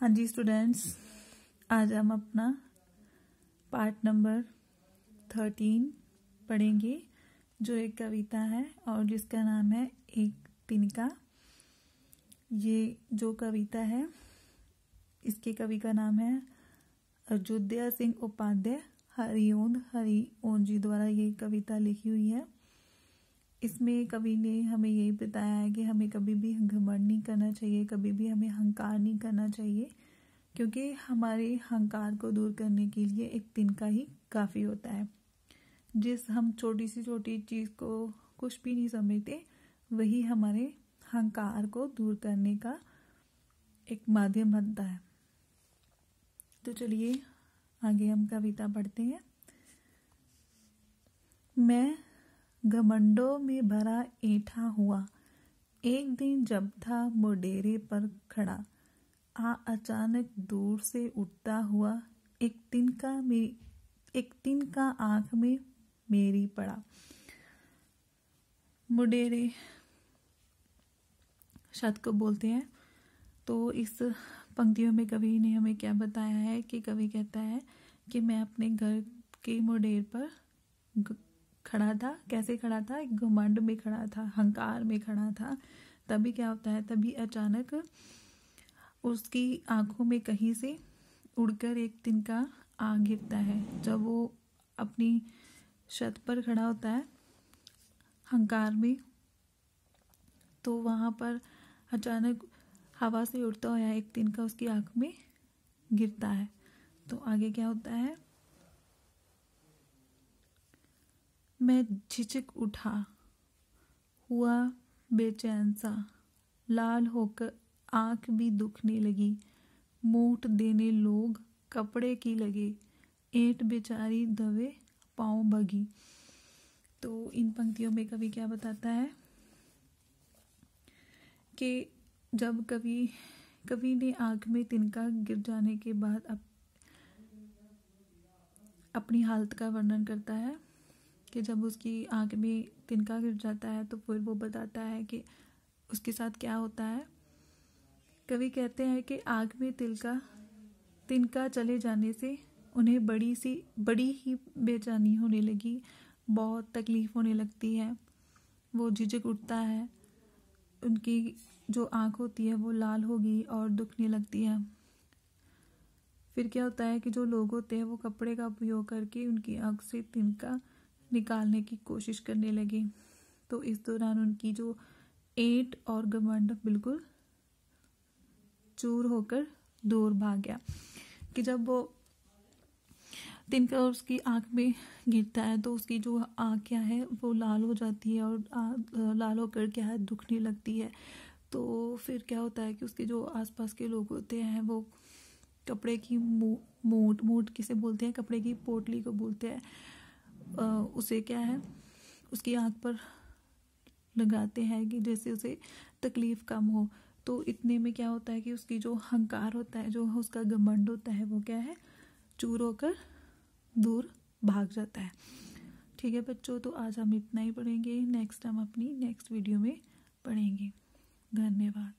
हाँ जी स्टूडेंट्स, आज हम अपना पार्ट नंबर 13 पढ़ेंगे, जो एक कविता है और जिसका नाम है एक तिनका। ये जो कविता है इसके कवि का नाम है अयोध्या सिंह उपाध्याय हरिओं जी द्वारा ये कविता लिखी हुई है। इसमें कवि ने हमें यही बताया है कि हमें कभी भी घमंड नहीं करना चाहिए, कभी भी हमें अहंकार नहीं करना चाहिए, क्योंकि हमारे अहंकार को दूर करने के लिए एक तिनका ही काफ़ी होता है। जिस हम छोटी सी छोटी चीज़ को कुछ भी नहीं समझते, वही हमारे अहंकार को दूर करने का एक माध्यम बनता है। तो चलिए आगे हम कविता पढ़ते हैं। मैं घमंडों में भरा ऐंठा हुआ, एक दिन जब था मोडेरे पर खड़ा, अचानक दूर से उठता हुआ एक तिनका आंख में मेरी पड़ा। मोडेरे शब्द को बोलते हैं। तो इस पंक्तियों में कवि ने हमें क्या बताया है कि कवि कहता है कि मैं अपने घर के मोडेर पर खड़ा था। कैसे खड़ा था? एक घमंड में खड़ा था, अहंकार में खड़ा था। तभी क्या होता है, तभी अचानक उसकी आंखों में कहीं से उड़कर एक तिनका आ गिरता है। जब वो अपनी छत पर खड़ा होता है अहंकार में, तो वहाँ पर अचानक हवा से उड़ता हुआ एक तिनका उसकी आंख में गिरता है। तो आगे क्या होता है, मैं झिझक उठा, हुआ बेचैन सा, लाल होकर आंख भी दुखने लगी, मूठ देने लोग कपड़े की लगे, ऐंठ बेचारी दबे पाँव भगी। तो इन पंक्तियों में कवि क्या बताता है कि जब कवि ने आंख में तिनका गिर जाने के बाद अपनी हालत का वर्णन करता है कि जब उसकी आंख में तिनका गिर जाता है तो फिर वो बताता है कि उसके साथ क्या होता है। कवि कहते हैं कि आंख में तिनका चले जाने से उन्हें बड़ी ही बेचैनी होने लगी, बहुत तकलीफ होने लगती है। वो झिझक उठता है, उनकी जो आंख होती है वो लाल होगी और दुखने लगती है। फिर क्या होता है कि जो लोग होते हैं वो कपड़े का उपयोग करके उनकी आंख से तिनका निकालने की कोशिश करने लगे। तो इस दौरान उनकी जो ऐंठ और घमंड बिल्कुल चूर होकर दूर भाग गया। कि जब वो तिनका उसकी आंख में गिरता है तो उसकी जो आंख क्या है वो लाल हो जाती है और लाल होकर क्या है दुखने लगती है। तो फिर क्या होता है कि उसके जो आसपास के लोग होते हैं वो कपड़े की मूठ किसे बोलते हैं, कपड़े की पोटली को बोलते हैं, उसे क्या है उसकी आंख पर लगाते हैं कि जैसे उसे तकलीफ कम हो। तो इतने में क्या होता है कि उसकी जो अहंकार होता है, जो उसका घमंड होता है, वो क्या है चूर होकर दूर भाग जाता है। ठीक है बच्चों, तो आज हम इतना ही पढ़ेंगे। नेक्स्ट हम अपनी नेक्स्ट वीडियो में पढ़ेंगे। धन्यवाद।